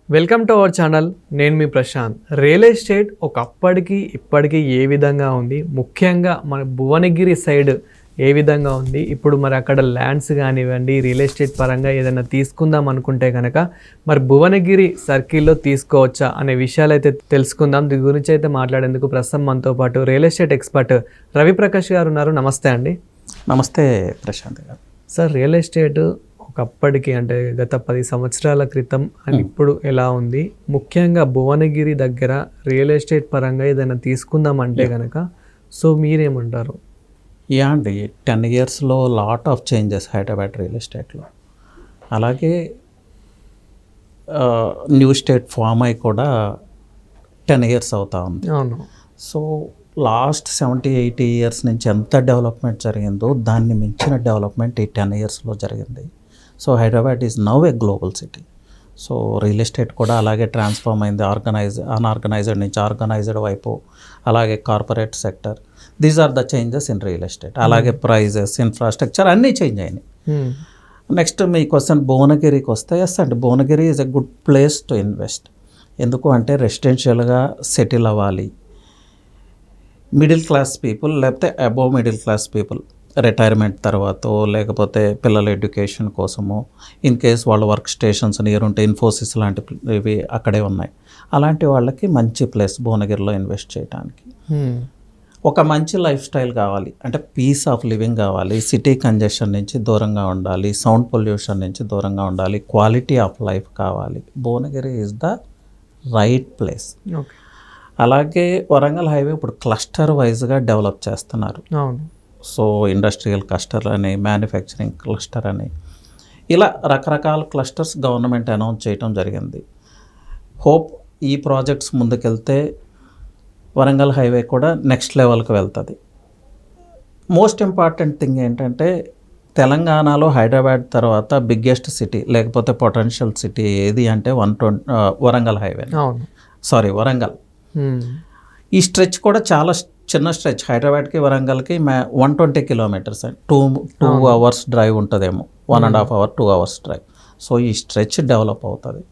Welcome to our channel. నేను మీ Prashanth. Real estate ఒకప్పటికి ఇప్పటికీ ఏ విధంగా ఉంది, ముఖ్యంగా మన భువనగిరి సైడ్ ఏ విధంగా ఉంది, ఇప్పుడు మరి అక్కడ ల్యాండ్స్ కానివ్వండి, రియల్ ఎస్టేట్ పరంగా ఏదైనా తీసుకుందాం అనుకుంటే కనుక మరి భువనగిరి సర్కిల్లో తీసుకోవచ్చా అనే విషయాలు అయితే తెలుసుకుందాం. దీని గురించి అయితే మాట్లాడేందుకు ప్రస్తుతం మనతో పాటు రియల్ ఎస్టేట్ ఎక్స్పర్ట్ రవిప్రకాష్ గారు ఉన్నారు. నమస్తే అండి. నమస్తే ప్రశాంత్ గారు. సార్, రియల్ ఎస్టేట్ ఒకప్పటికి అంటే గత 10 సంవత్సరాల క్రితం అని ఇప్పుడు ఎలా ఉంది, ముఖ్యంగా భువనగిరి దగ్గర రియల్ ఎస్టేట్ పరంగా ఏదైనా తీసుకుందాం అంటే కనుక సో మీరేమంటారు? అండి 10 ఇయర్స్లో lot of changes Hyderabad real ఎస్టేట్లో. అలాగే న్యూ స్టేట్ ఫామ్ అయి కూడా 10 ఇయర్స్ అవుతా ఉంది. అవును. సో లాస్ట్ 70-80 ఇయర్స్ నుంచి ఎంత డెవలప్మెంట్ జరిగిందో దాన్ని మించిన డెవలప్మెంట్ ఈ 10 ఇయర్స్లో జరిగింది. So Hyderabad is now a global city. So real estate కూడా అలాగే ట్రాన్స్ఫార్మ్ అయింది. అన్ఆర్గనైజ్డ్ నుంచి ఆర్గనైజ్డ్ వైపు, అలాగే corporate sector. These are the changes in real estate. అలాగే ప్రైజెస్, ఇన్ఫ్రాస్ట్రక్చర్ అన్నీ చేంజ్ అయినాయి. నెక్స్ట్ మీ క్వశ్చన్ భువనగిరికి వస్తే, ఎస్ అండి, Bhuvanagiri is a good place to invest. ఎందుకు అంటే రెసిడెన్షియల్గా సెటిల్ అవ్వాలి, మిడిల్ క్లాస్ పీపుల్ లేకపోతే above middle class people retirement తర్వాత, లేకపోతే పిల్లల ఎడ్యుకేషన్ కోసము, ఇన్ కేస్ వాళ్ళ వర్క్ స్టేషన్స్ నియర్ ఉంటే ఇన్ఫోసిస్ లాంటివి అక్కడే ఉన్నాయి. అలాంటి వాళ్ళకి మంచి ప్లేస్ భువనగిరిలో ఇన్వెస్ట్ చేయడానికి. ఒక మంచి లైఫ్ స్టైల్ కావాలి అంటే పీస్ ఆఫ్ లివింగ్ కావాలి, సిటీ కంజెషన్ నుంచి దూరంగా ఉండాలి, సౌండ్ పొల్యూషన్ నుంచి దూరంగా ఉండాలి, క్వాలిటీ ఆఫ్ లైఫ్ కావాలి. Bhuvanagiri is the right place. అలాగే వరంగల్ హైవే ఇప్పుడు క్లస్టర్ వైజ్గా డెవలప్ చేస్తున్నారు. సో ఇండస్ట్రియల్ క్లస్టర్ అని, మ్యానుఫ్యాక్చరింగ్ క్లస్టర్ అని, ఇలా రకరకాల క్లస్టర్స్ గవర్నమెంట్ అనౌన్స్ చేయడం జరిగింది. హోప్ ఈ ప్రాజెక్ట్స్ ముందుకెళ్తే వరంగల్ హైవే కూడా నెక్స్ట్ లెవెల్కి వెళ్తుంది. మోస్ట్ ఇంపార్టెంట్ థింగ్ ఏంటంటే తెలంగాణలో హైదరాబాద్ తర్వాత బిగ్గెస్ట్ సిటీ లేకపోతే పొటెన్షియల్ సిటీ ఏది అంటే వరంగల్ హైవే. వరంగల్. ఈ స్ట్రెచ్ కూడా చాలా చిన్న స్ట్రెచ్. హైదరాబాద్కి వరంగల్కి 120 కిలోమీటర్స్ అండ్ 2 అవర్స్ డ్రైవ్ ఉంటుందేమో, 1.5 అవర్ 2 అవర్స్ డ్రైవ్. సో ఈ స్ట్రెచ్ డెవలప్ అవుతుంది.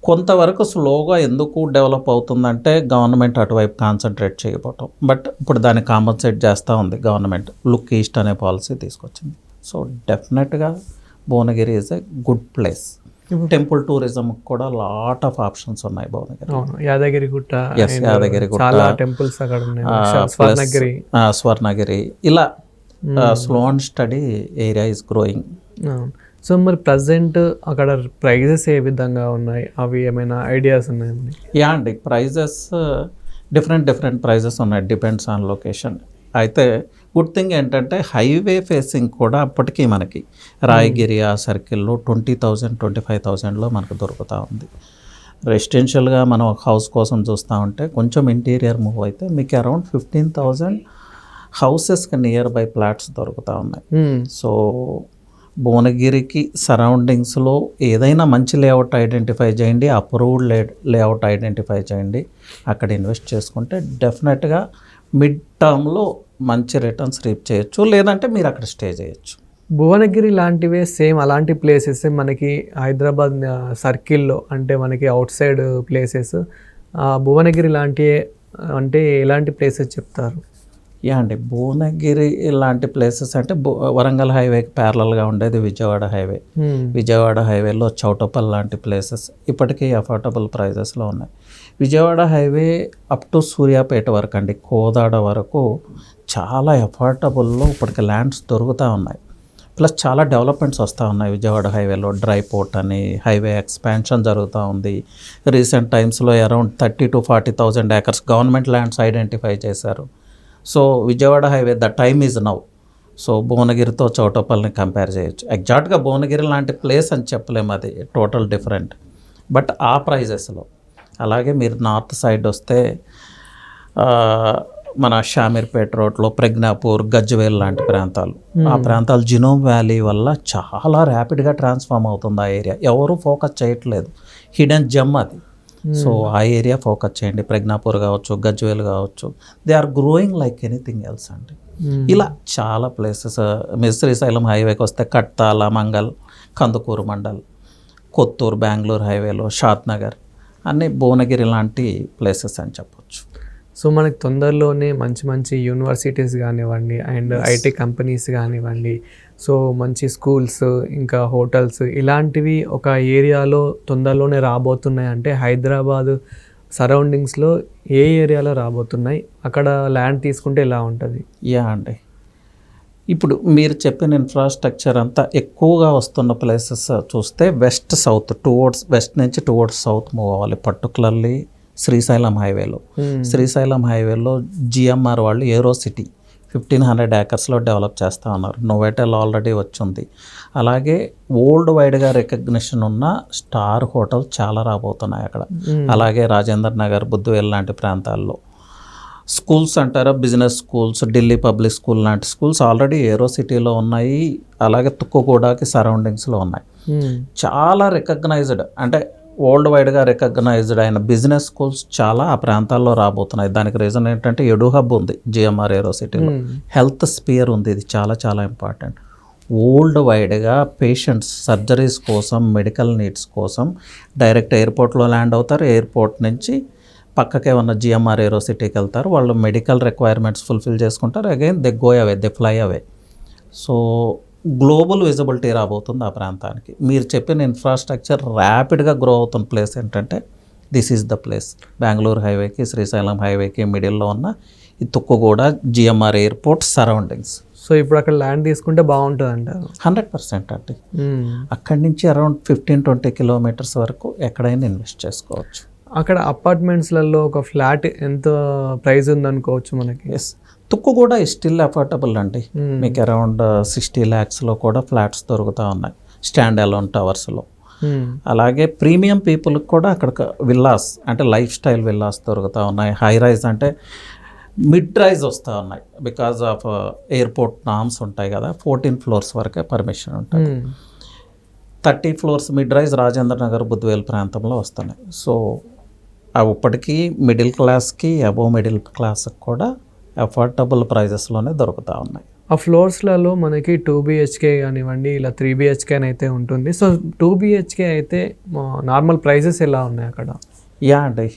కొంతవరకు స్లోగా ఎందుకు డెవలప్ అవుతుందంటే గవర్నమెంట్ అటువైపు కాన్సన్ట్రేట్ చేయకపోవటం. బట్ ఇప్పుడు దాన్ని కాంపన్సేట్ చేస్తూ ఉంది గవర్నమెంట్. లుక్ ఈస్ట్ అనే పాలసీ తీసుకొచ్చింది. సో డెఫినెట్గా Bhuvanagiri is a good place. Temple tourism కూడా లాట్ ఆఫ్ ఆప్షన్స్ ఉన్నాయి భువనగిరి. యాదగిరిగుట్ట, చాలా టెంపుల్స్ అక్కడ ఉన్నాయి, స్వర్ణగిరి, ఇలా slow and study area is growing. So మరి ప్రజెంట్ అక్కడ ప్రైజెస్ ఏ విధంగా ఉన్నాయి, అవి ఏమైనా ఐడియాస్ ఉన్నాయా? అండి ప్రైజెస్ డిఫరెంట్ ప్రైజెస్ ఉన్నాయి, డిపెండ్స్ ఆన్ లొకేషన్. అయితే గుడ్ థింగ్ ఏంటంటే హైవే ఫేసింగ్ కూడా అప్పటికీ మనకి రాయగిరి ఆ సర్కిల్లో 20,000-25,000లో మనకు దొరుకుతూ ఉంది. రెసిడెన్షియల్గా మనం హౌస్ కోసం చూస్తూ ఉంటే కొంచెం ఇంటీరియర్ మూవ్ అయితే మీకు అరౌండ్ 15,000 హౌసెస్కి నియర్ బై ప్లాట్స్ దొరుకుతూ ఉన్నాయి. సో భువనగిరికి సరౌండింగ్స్లో ఏదైనా మంచి లేఅవుట్ ఐడెంటిఫై చేయండి, అప్రూవ్డ్ లేఅవుట్ ఐడెంటిఫై చేయండి, అక్కడ ఇన్వెస్ట్ చేసుకుంటే డెఫినెట్గా మిడ్ టర్మ్లో మంచి రిటర్న్స్ రీప్ చేయొచ్చు, లేదంటే మీరు అక్కడ స్టే చేయొచ్చు. భువనగిరి లాంటివే సేమ్ అలాంటి ప్లేసెస్ మనకి హైదరాబాద్ సర్కిల్లో అంటే మనకి అవుట్ సైడ్ ప్లేసెస్, భువనగిరి లాంటి అంటే ఎలాంటి ప్లేసెస్ చెప్తారు? అండి భువనగిరి ఇలాంటి ప్లేసెస్ అంటే వరంగల్ హైవేకి ప్యారలల్గా ఉండేది విజయవాడ హైవే. విజయవాడ హైవేలో చౌటపల్ లాంటి ప్లేసెస్ ఇప్పటికీ అఫోర్డబుల్ ప్రైజెస్లో ఉన్నాయి. Vijayawada highway up to Suryapet వరకు అండి, కోదాడ వరకు చాలా అఫోర్డబుల్లో ఇప్పటికి ల్యాండ్స్ దొరుకుతూ ఉన్నాయి. ప్లస్ చాలా డెవలప్మెంట్స్ వస్తూ ఉన్నాయి విజయవాడ హైవేలో. డ్రై పోర్ట్ అని, హైవే ఎక్స్పాన్షన్ జరుగుతూ ఉంది. రీసెంట్ టైమ్స్లో around 30,000-40,000 acres government lands identify చేశారు. So Vijayawada highway the time is now. So భువనగిరితో చౌటపల్ని కంపేర్ చేయొచ్చు. ఎగ్జాక్ట్గా భువనగిరి లాంటి ప్లేస్ అని చెప్పలేము, అది టోటల్ డిఫరెంట్, బట్ ఆ ప్రైజెస్లో. అలాగే మీరు నార్త్ సైడ్ వస్తే మన షామీర్పేట రోడ్లో ప్రజ్ఞాపూర్, గజ్వేల్ లాంటి ప్రాంతాలు, ఆ ప్రాంతాలు జినోమ్ వ్యాలీ వల్ల చాలా ర్యాపిడ్గా ట్రాన్స్ఫార్మ్ అవుతుంది ఆ ఏరియా. ఎవరు ఫోకస్ చేయట్లేదు, హిడెన్ జెమ్ అది. సో ఆ ఏరియా ఫోకస్ చేయండి. ప్రజ్ఞాపూర్ కావచ్చు, గజ్వేల్ కావచ్చు, they are growing like anything else అండి. ఇలా చాలా ప్లేసెస్. శ్రీశైలం హైవేకి వస్తే కట్టాల, మంగల్, కందుకూరు మండల్, కొత్తూరు బెంగళూరు హైవేలో షాద్ నగర్ అన్నీ భువనగిరి లాంటి ప్లేసెస్ అని చెప్పొచ్చు. సో మనకి తొందరలోనే మంచి మంచి యూనివర్సిటీస్ కానివ్వండి అండ్ ఐటీ కంపెనీస్ కానివ్వండి, సో మంచి స్కూల్స్ ఇంకా హోటల్స్ ఇలాంటివి ఒక ఏరియాలో తొందరలోనే రాబోతున్నాయి అంటే హైదరాబాద్ సరౌండింగ్స్లో ఏ ఏరియాలో రాబోతున్నాయి, అక్కడ ల్యాండ్ తీసుకుంటే ఎలా ఉంటుంది? యా అండి, ఇప్పుడు మీరు చెప్పిన ఇన్ఫ్రాస్ట్రక్చర్ అంతా ఎక్కువగా వస్తున్న ప్లేసెస్ చూస్తే వెస్ట్ సౌత్ టువర్డ్స్ వెస్ట్ నుంచి టువర్డ్స్ సౌత్ మూవ్ అవ్వాలి. పర్టికులర్లీ శ్రీశైలం హైవేలో శ్రీశైలం హైవేలో జిఎంఆర్ వాళ్ళు ఏరో సిటీ 1500 acresలో డెవలప్ చేస్తూ ఉన్నారు. నోవెటెల్ ఆల్రెడీ వచ్చింది. అలాగే వరల్డ్ వైడ్గా రికగ్నిషన్ ఉన్న స్టార్ హోటల్ చాలా రాబోతున్నాయి అక్కడ. అలాగే రాజేంద్ర నగర్, బుద్ధువేల్ లాంటి ప్రాంతాల్లో స్కూల్స్ అంటారా, business schools, Delhi public school లాంటి స్కూల్స్ ఆల్రెడీ ఏరో సిటీలో ఉన్నాయి. అలాగే తుక్కుగూడకి సరౌండింగ్స్లో ఉన్నాయి. చాలా రికగ్నైజ్డ్ అంటే వరల్డ్ వైడ్గా రికగ్నైజ్డ్ అయిన బిజినెస్ స్కూల్స్ చాలా ఆ ప్రాంతాల్లో రాబోతున్నాయి. దానికి రీజన్ ఏంటంటే ఎడు హబ్ ఉంది జిఎంఆర్ ఏరో సిటీలో, హెల్త్ స్పియర్ ఉంది. ఇది చాలా చాలా ఇంపార్టెంట్. వరల్డ్ వైడ్గా పేషెంట్స్ సర్జరీస్ కోసం, మెడికల్ నీడ్స్ కోసం డైరెక్ట్ ఎయిర్పోర్ట్లో ల్యాండ్ అవుతారు. ఎయిర్పోర్ట్ నుంచి పక్కకే ఉన్న జిఎంఆర్ ఏరో సిటీకి వెళ్తారు. వాళ్ళు మెడికల్ రిక్వైర్మెంట్స్ ఫుల్ఫిల్ చేసుకుంటారు. Again they go away, they fly away. So global visibility రాబోతుంది ఆ ప్రాంతానికి. మీరు చెప్పిన ఇన్ఫ్రాస్ట్రక్చర్ ర్యాపిడ్గా గ్రో అవుతున్న ప్లేస్ ఏంటంటే this is the place. Bengaluru హైవేకి, శ్రీశైలం హైవేకి మిడిల్లో ఉన్న ఈ Tukkuguda GMR airport surroundings. So ఇప్పుడు అక్కడ ల్యాండ్ తీసుకుంటే బాగుంటుంది అంటారు? 100% అండి. అక్కడి నుంచి అరౌండ్ 15-20 కిలోమీటర్స్ వరకు ఎక్కడైనా ఇన్వెస్ట్ చేసుకోవచ్చు. అక్కడ అపార్ట్మెంట్స్లలో ఒక ఫ్లాట్ ఎంత ప్రైస్ ఉందనుకోవచ్చు మనకి? ఎస్, తుక్కుగూడ స్టిల్ అఫోర్డబుల్ అండి. మీకు అరౌండ్ 60 lakhsలో కూడా ఫ్లాట్స్ దొరుకుతూ ఉన్నాయి స్టాండ్ అలోన్ టవర్స్లో. అలాగే ప్రీమియం పీపుల్కి కూడా అక్కడ విల్లాస్ అంటే లైఫ్ స్టైల్ విల్లాస్ దొరుకుతూ ఉన్నాయి. హై రైజ్ అంటే మిడ్ రైజ్ వస్తూ ఉన్నాయి. బికాజ్ ఆఫ్ ఎయిర్పోర్ట్ నామ్స్ ఉంటాయి కదా, 14 floors వరకే పర్మిషన్ ఉంటుంది. 30 floors mid rise Rajendra Nagar, Budvel ప్రాంతంలో వస్తున్నాయి. సో అవి ఇప్పటికీ మిడిల్ క్లాస్కి, అబోవ్ మిడిల్ క్లాస్కి కూడా అఫోర్డబుల్ ప్రైజెస్లోనే దొరుకుతూ ఉన్నాయి. ఆ ఫ్లోర్స్లలో మనకి 2 BHK కానివ్వండి, ఇలా 3 BHK అయితే ఉంటుంది. సో 2 BHK అయితే నార్మల్ ప్రైజెస్ ఎలా ఉన్నాయి అక్కడ? యా అండి,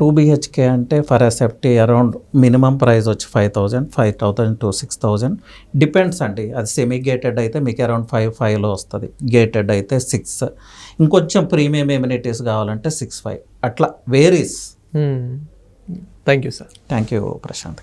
2 BHK అంటే for a safety around minimum price వచ్చి 5,000, 5,000 to 6,000 డిపెండ్స్ అండి. అది సెమీ గేటెడ్ అయితే మీకు అరౌండ్ 5,500లో వస్తుంది. గేటెడ్ అయితే 6, ఇంకొంచెం ప్రీమియం ఎమ్యూనిటీస్ కావాలంటే 6,500 అట్లా varies. Thank you sir. Thank you Prashanth.